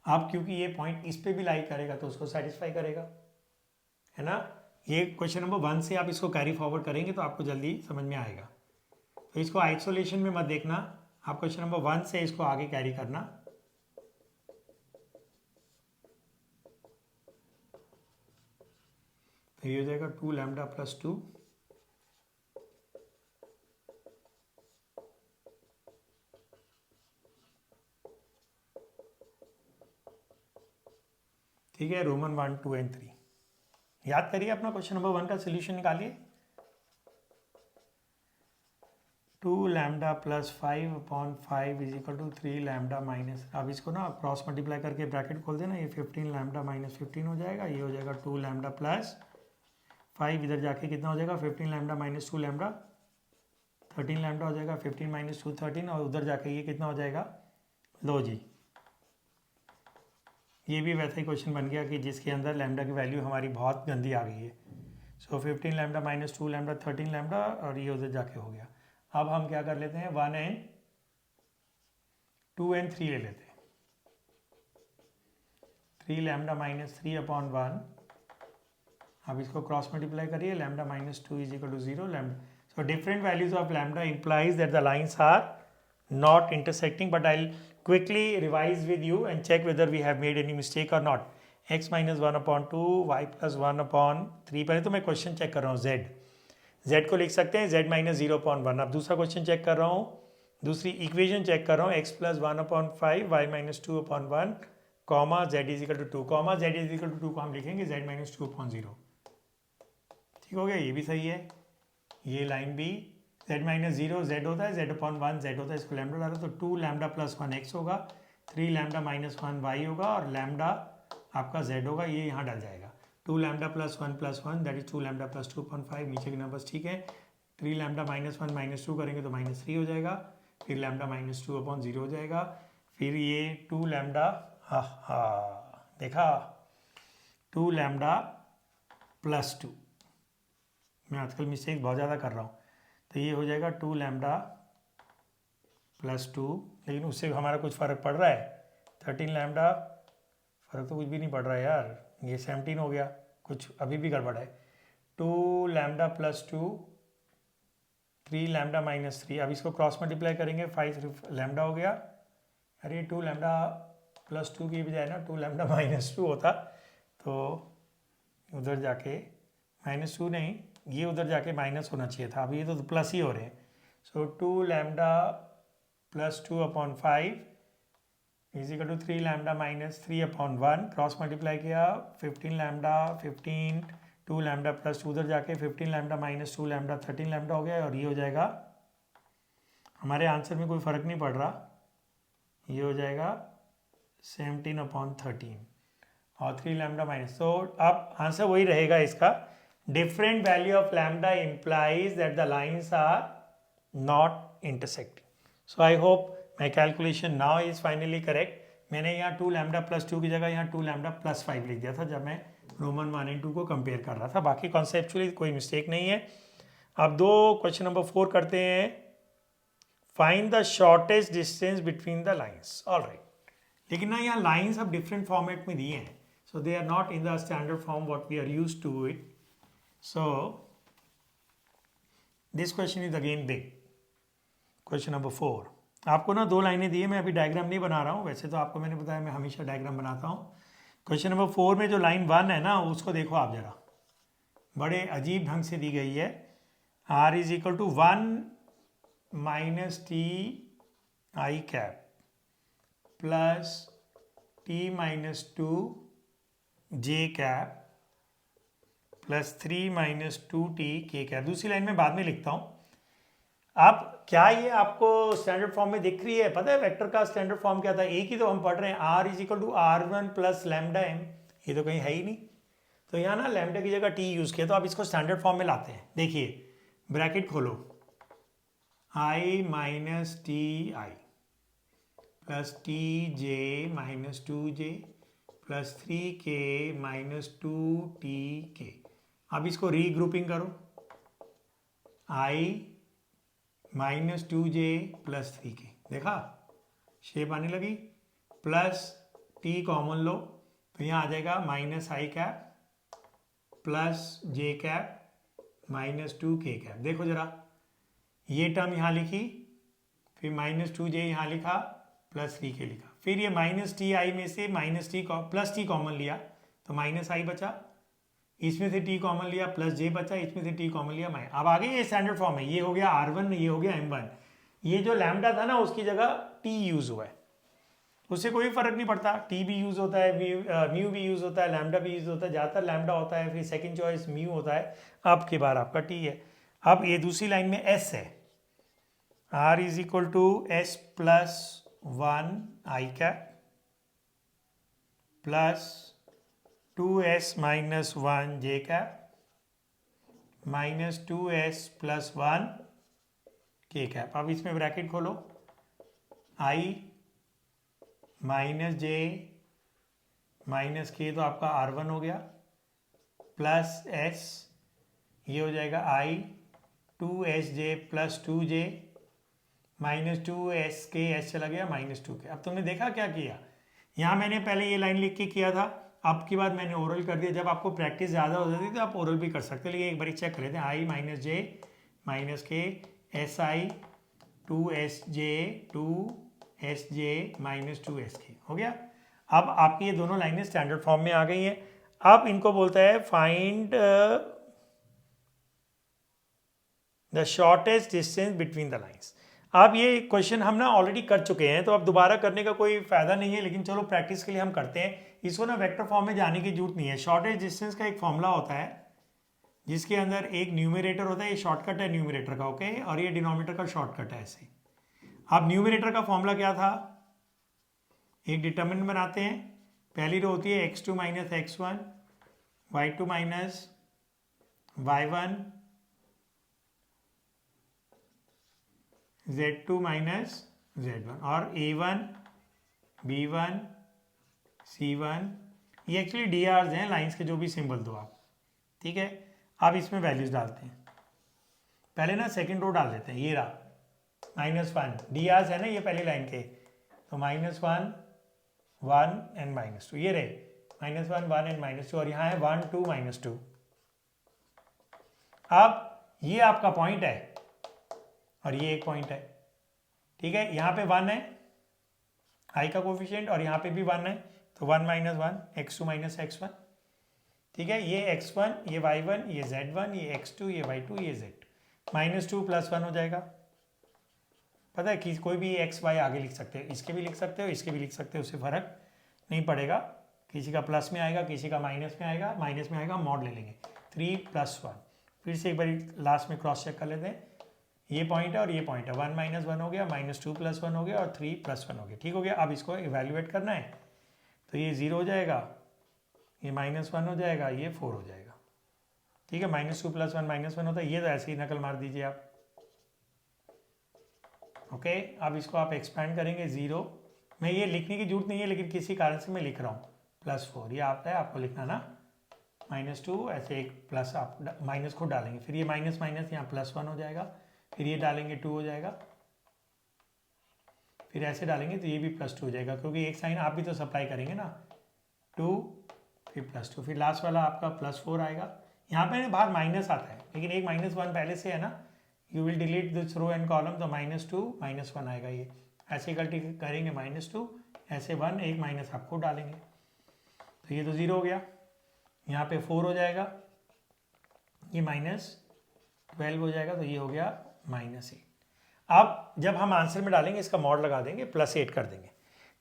आप क्योंकि ये पॉइंट इस पे भी लाई करेगा तो उसको सेटिस्फाई करेगा, है ना। ये क्वेश्चन नंबर 1 से आप इसको कैरी फॉरवर्ड करेंगे तो आपको जल्दी समझ में आएगा। तो इसको आइसोलेशन में मत देखना, आप क्वेश्चन नंबर 1 से इसको आगे कैरी करना। तो ये हो जाएगा 2 लैम्डा + 2, ठीक है, रोमन 1, 2 और 3। याद करिए अपना क्वेश्चन नंबर 1 का सोल्यूशन निकालिए। 2 लैम्डा + 5/5 = 3 लैम्डा माइनस, अब इसको ना क्रॉस मल्टीप्लाई करके ब्रैकेट खोल देना, ये 15 लैम्डा - 15 हो जाएगा, ये हो जाएगा 2 लैम्डा + 5, इधर जाके कितना हो जाएगा 15 लैम्डा - 2 लैम्डा, 13 लैम्डा हो जाएगा, 15 - 2 13, और उधर जाके ये कितना हो जाएगा, लो जी, ये भी वैसा ही क्वेश्चन बन गया कि जिसके अंदर लैम्डा की वैल्यू हमारी बहुत गंदी आ गई है। सो 15 लैम्डा - 2 लैम्डा, 13 लैम्डा, और ये उधर जाके हो गया। अब हम क्या कर लेते हैं, 1 और 2 और 3 ले लेते हैं। 3 लैम्डा - 3/1 अब इसको क्रॉस मल्टीप्लाई करिए, lambda minus 2 is equal to 0 lambda. So different values of lambda implies that the lines are not intersecting, but I'll quickly revise with you and check whether we have made any mistake or not. X minus 1 upon 2, y plus 1 upon 3. पहले तो मैं question check कर रहा हूँ z को लिख सकते हैं z माइनस 0 अपॉन 1. अब दूसरा क्वेश्चन चेक कर रहा हूँ, दूसरी इक्वेशन चेक कर रहा हूँ, x plus 1 upon 5, y minus 2 upon 1, comma z is equal to 2, comma z is equal to 2 को हम लिखेंगे z माइनस 2 अपॉन 0. ठीक हो गया, ये भी सही है. ये लाइन भी z माइनस 0 z होता है, z अपॉन 1 z होता है, इसको लैम्डा डाला तो 2 लैम्डा प्लस 1 x होगा, 3 लैम्डा माइनस 1 y होगा और लैम्डा आपका z होगा, ये यहाँ डल जाएगा. 2 lambda plus 1 that is 2 lambda plus 2.5. नीचे के नंबर्स ठीक है. 3 लैम्डा माइनस 1 माइनस 2 करेंगे तो माइनस 3 हो जाएगा, फिर लैम्डा माइनस 2 अपॉन 0 हो जाएगा, फिर ये 2 लैम्डा, देखा, 2 लैम्डा प्लस 2. मैं आजकल मिस्टेक बहुत ज़्यादा कर रहा हूँ, तो ये हो जाएगा 2 लैम्डा प्लस 2, लेकिन उससे हमारा कुछ फ़र्क पड़ रहा है. 13 लैम्डा, फ़र्क तो कुछ भी नहीं पड़ रहा है यार, ये 17 हो गया, कुछ अभी भी गड़बड़ है. 2 लैम्डा प्लस 2, 3 लैम्डा माइनस 3. अब इसको क्रॉस मल्टीप्लाई करेंगे, 5 लैम्डा हो गया. अरे 2 लैम्डा प्लस 2 की बजाय ना 2 लैम्डा माइनस 2 होता तो उधर जाके माइनस 2 नहीं, ये उधर जाके माइनस होना चाहिए था, अभी ये तो प्लस ही हो रहे हैं. So 2 lambda plus 2 upon 5 is equal to 3 lambda minus 3 upon 1. Cross multiply किया, 15 लैम्डा 15, 2 लैम्डा प्लस 2 उधर जाके 15 लैम्डा माइनस 2 लैम्डा 13 लैम्डा हो गया, और ये हो जाएगा, हमारे आंसर में कोई फ़र्क नहीं पड़ रहा, ये हो जाएगा 17 अपॉन 13 और 3 लैम्डा माइनस. तो अब आंसर वही रहेगा इसका. Different value of lambda implies that the lines are not intersecting. So I hope my calculation now is finally correct. मैंने यहाँ 2 लैम्डा प्लस 2 की जगह यहाँ 2 लैम्डा प्लस 5 लिख दिया था जब मैं रोमन 1 एंड 2 को कंपेयर कर रहा था. बाकी कॉन्सेप्चुअली कोई मिस्टेक नहीं है. अब दो क्वेश्चन नंबर 4 करते हैं. Find the shortest distance between the lines. All right, लेकिन ना यहाँ लाइन्स अब डिफरेंट फॉर्मेट में दिए हैं, so they are not in the standard form what we are used to it. So this question is again big. Question number 4. आपको ना 2 लाइनें दी है, मैं अभी डायग्राम नहीं बना रहा हूँ, वैसे तो आपको मैंने बताया मैं हमेशा डायग्राम बनाता हूँ. क्वेश्चन नंबर 4 में जो लाइन 1 है ना, उसको देखो आप जरा, बड़े अजीब ढंग से दी गई है. r is equal to 1 minus T I cap plus T minus 2 J cap plus 3 minus 2t K cap. दूसरी लाइन में बाद में लिखता हूँ. अब क्या ये आपको स्टैंडर्ड फॉर्म में दिख रही है? पता है वेक्टर का स्टैंडर्ड फॉर्म क्या था? एक ही तो हम पढ़ रहे हैं, r is equal to r1 plus lambda m. ये तो कहीं है ही नहीं, तो यहाँ ना लैम्डा की जगह t यूज़ किया, तो आप इसको स्टैंडर्ड फॉर्म में लाते हैं. देखिए, ब्रैकेट खोलो, i minus T I plus T J minus 2j plus 3k minus 2tk. अब इसको रीग्रुपिंग करो, i minus 2j plus 3k. देखा शेप आने लगी, प्लस t कॉमन लो तो यहाँ आ जाएगा माइनस आई कैप प्लस जे कैप माइनस 2k कैप. देखो जरा, ये टर्म यहाँ लिखी, फिर माइनस 2j यहाँ लिखा, प्लस 3k लिखा, फिर ये माइनस टी आई में से minus T plus T common लिया तो माइनस आई बचा, इसमें से t कॉमन लिया, प्लस j बचा, इसमें से t कॉमन लिया, माइनस. अब आगे ये स्टैंडर्ड फॉर्म है, ये हो गया r1, ये हो गया m1. ये जो लैम्डा था ना उसकी जगह t यूज हुआ है, उससे कोई फर्क नहीं पड़ता. t भी यूज होता है, म्यू भी यूज होता है, लैम्डा भी यूज होता है, ज़्यादातर लैम्डा होता है, फिर सेकेंड चॉइस म्यू होता है, अब की बार आपका t है. अब ये दूसरी लाइन में s है, r is equal to s plus 1 I cap plus 2s minus 1 J cap minus 2s plus 1 K cap. अब इसमें ब्रैकेट खोलो, i माइनस जे माइनस के तो आपका r1 हो गया, प्लस s, ये हो जाएगा i 2sj plus 2j minus 2s के s चला गया माइनस 2 के. अब तुमने देखा क्या किया, यहाँ मैंने पहले ये लाइन लिख के किया था, अब की बात मैंने ओरल कर दिया, जब आपको प्रैक्टिस ज़्यादा हो जाती है तो आप ओरल भी कर सकते हैं, लेकिन एक बार चेक कर लेते हैं। I minus J minus K S I two S J two S J minus two S K हो गया। अब आपकी ये दोनों लाइनें स्टैंडर्ड फॉर्म में आ गई हैं। अब इनको बोलता है find the shortest distance between the lines. अब ये क्वेश्चन हम ना ऑलरेडी कर चुके हैं, तो अब दोबारा करने का कोई फायदा नहीं है, लेकिन चलो प्रैक्टिस के लिए हम करते हैं। इसको ना वेक्टर फॉर्म में जाने की जरूरत नहीं है। शॉर्टेस्ट डिस्टेंस का एक फॉर्मूला होता है जिसके अंदर एक न्यूमरेटर होता है, ये शॉर्टकट है न्यूमरेटर का, ओके, और ये डिनोमिनेटर का शॉर्टकट है ऐसे। अब न्यूमरेटर का फॉर्मूला क्या था, एक डिटर्मिनेंट बनाते हैं, पहली रो होती है x2 minus x1, y2 minus y1, z2 minus z1, और a1 b1 c1, ये एक्चुअली डी आर्स हैं, लाइन्स के जो भी सिंबल दो आप, ठीक है। अब इसमें वैल्यूज डालते हैं, पहले ना सेकंड रो डाल देते हैं, ये रहा -1, डी आर्स है ना ये पहली लाइन के, तो -1 1 एंड -2, ये रहे -1 1 एंड -2, और यहाँ है 1 2 -2। अब ये आपका पॉइंट है और ये एक पॉइंट है, ठीक है। यहाँ पे 1 है आई का कोफिशिएंट, और यहाँ पे भी 1 है, तो 1 - 1 x2 माइनस x1, ठीक है। ये x1, ये y1, ये z1, ये x2, ये y2, ये z, -2 + 1 हो जाएगा। पता है कि कोई भी x y आगे लिख सकते हो, इसके भी लिख सकते हो, इसके भी लिख सकते हो, उससे फर्क नहीं पड़ेगा। किसी का प्लस में आएगा, किसी का माइनस में आएगा, मॉड ले लेंगे 3 + 1। फिर से एक बार लास्ट में क्रॉस चेक कर लेते हैं, ये पॉइंट है और ये पॉइंट है, 1 - 1 हो गया, -2 + 1 हो गया, और 3 + 1 हो गया, ठीक हो गया। अब इसको इवेल्युएट करना है, तो ये 0 हो जाएगा, ये -1 हो जाएगा, ये 4 हो जाएगा, ठीक है। -2 + 1 -1 होता है, ये तो ऐसे ही नकल मार दीजिए आप, ओके। अब इसको आप एक्सपैंड करेंगे 0, मैं ये लिखने की जरूरत नहीं है, लेकिन किसी कारण से मैं लिख रहा हूँ, +4, ये आता है आपको लिखना ना, -2 ऐसे एक प्लस आप माइनस को डालेंगे, फिर ये माइनस यहाँ +1 हो जाएगा, फिर ये डालेंगे 2 हो जाएगा, फिर ऐसे डालेंगे तो ये भी +2 हो जाएगा, क्योंकि एक साइन आप भी तो सप्लाई करेंगे ना, 2 फिर +2, फिर लास्ट वाला आपका +4 आएगा। यहाँ पे बाहर माइनस आता है, लेकिन एक -1 पहले से है ना, you will delete this row and column, तो -2 -1 आएगा, ये ऐसे गलती करेंगे, -2 ऐसे 1 एक माइनस आपको डालेंगे, तो ये तो 0 हो गया। यहाँ पे 4 हो जाएगा, ये -12 हो जाएगा, तो ये हो गया -8। अब जब हम आंसर में डालेंगे इसका मॉड लगा देंगे, +8 कर देंगे,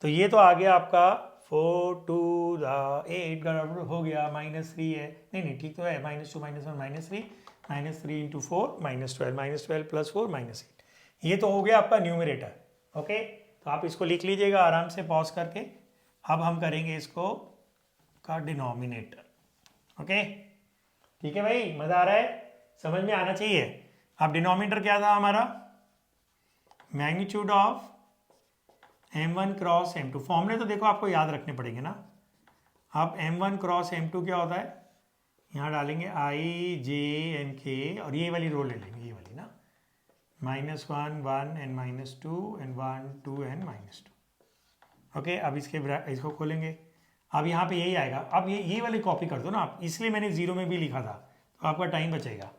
तो ये तो आ गया आपका 4 2 8 बराबर हो गया -3 है, नहीं ठीक तो है, -2 -1 -3 × 4 -12 + 4 -8, ये तो हो गया आपका न्यूमरेटर, ओके। तो आप इसको लिख लीजिएगा आराम से पॉज करके। अब हम करेंगे इसको का डिनोमिनेटर, ओके, ठीक है भाई, मजा आ रहा है, समझ में आना चाहिए। अब डिनोमिनेटर क्या था हमारा, magnitude of m1 cross m2, फॉर्मूले तो देखो आपको याद रखने पड़ेंगे ना। अब m1 क्रॉस m2 क्या होता है, यहाँ डालेंगे i j n k, और ये वाली रो ले लेंगे, ये वाली ना, -1 1 एंड -2 एंड 1 2 एंड -2, ओके। अब इसको खोलेंगे, अब यहाँ पे यही आएगा। अब ये वाली कॉपी कर दो ना आप, इसलिए मैंने 0 में भी लिखा था, तो आपका टाइम बचेगा,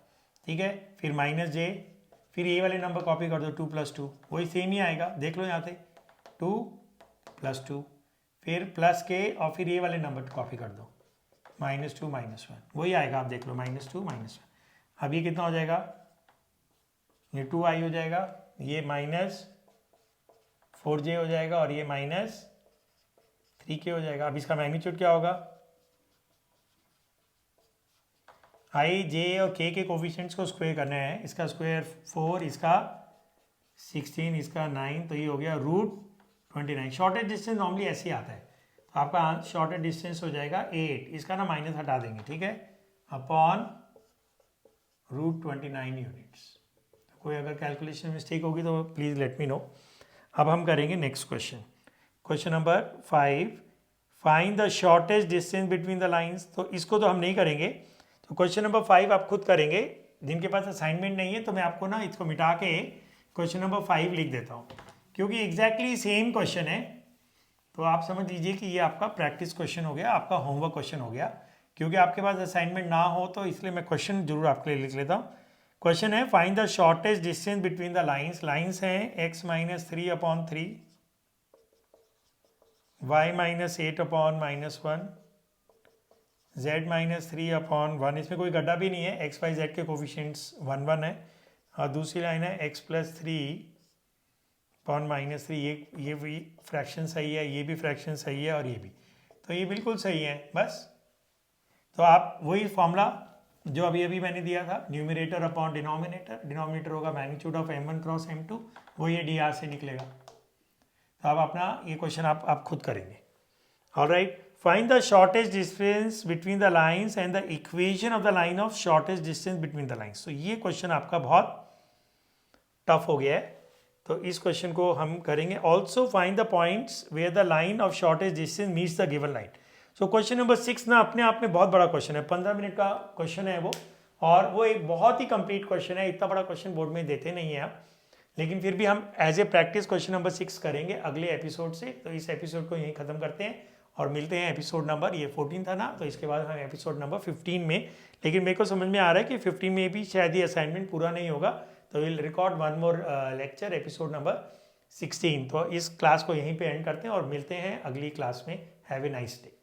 ठीक है। फिर -j, फिर ये वाले नंबर कॉपी कर दो 2 + 2, वही सेम ही आएगा, देख लो यहाँ से 2 + 2, फिर +k, और फिर ये वाले नंबर कॉपी कर दो -2 -1, वही आएगा, आप देख लो -2 -1। अब ये कितना हो जाएगा, ये 2i हो जाएगा, ये -4j हो जाएगा, और ये -3k हो जाएगा। अब इसका मैग्नीट्यूड क्या होगा, i j और k के कोफिशिएंट्स को स्क्वायर करना है, इसका स्क्वायर 4, इसका 16, इसका 9, तो ये हो गया √29। शॉर्टेज डिस्टेंस नॉर्मली ऐसे ही आता है, तो आपका शॉर्टेज डिस्टेंस हो जाएगा 8, इसका ना माइनस हटा देंगे, ठीक है, अपॉन √29 यूनिट्स। तो कोई अगर कैलकुलेशन मिस्टेक होगी तो प्लीज़ लेट मी नो। अब हम करेंगे next question number 5, find the shortest distance between the lines. तो इसको तो हम नहीं करेंगे, तो क्वेश्चन नंबर 5 आप खुद करेंगे, जिनके पास असाइनमेंट नहीं है, तो मैं आपको ना इसको मिटा के क्वेश्चन नंबर 5 लिख देता हूँ, क्योंकि एग्जैक्टली सेम क्वेश्चन है, तो आप समझ लीजिए कि ये आपका प्रैक्टिस क्वेश्चन हो गया, आपका होमवर्क क्वेश्चन हो गया। क्योंकि आपके पास असाइनमेंट ना हो तो इसलिए मैं क्वेश्चन जरूर आपके लिए लिख लेता हूँ। क्वेश्चन है find the shortest distance between the lines. Lines हैं x minus 3/3, y minus 8/-1, z minus 3/1। इसमें कोई गड्ढा भी नहीं है, x y z के कोफिशिएंट्स 1 1 है। और दूसरी लाइन है x प्लस 3/-3, ये भी फ्रैक्शन सही है, ये भी फ्रैक्शन सही है और ये भी, तो ये बिल्कुल सही है। बस तो आप वही फॉर्मूला जो अभी अभी मैंने दिया था, न्यूमरेटर अपॉन डिनोमिनेटर, डिनोमिनेटर होगा magnitude of m1 cross m2, वो ये dr से निकलेगा। तो अब अपना ये क्वेश्चन आप खुद करेंगे। Alright, find the shortest distance between the lines and the equation of the line of shortest distance between the lines. तो ये क्वेश्चन आपका बहुत टफ हो गया है, तो इस क्वेश्चन को हम करेंगे। Also find the points where the line of shortest distance meets the given line. So question number 6 ना अपने आप में बहुत बड़ा क्वेश्चन है, 15 मिनट का क्वेश्चन है वो, और वो एक बहुत ही कंप्लीट क्वेश्चन है। इतना बड़ा क्वेश्चन बोर्ड में देते नहीं है आप, लेकिन फिर भी हम as a practice question number 6 करेंगे अगले एपिसोड से। तो इस एपिसोड को यहीं खत्म करते हैं और मिलते हैं एपिसोड नंबर, ये 14 था ना, तो इसके बाद हम एपिसोड नंबर 15 में। लेकिन मेरे को समझ में आ रहा है कि 15 में भी शायद ये असाइनमेंट पूरा नहीं होगा, तो will record one more lecture, episode number 16। तो इस क्लास को यहीं पे एंड करते हैं और मिलते हैं अगली क्लास में। Have a nice day.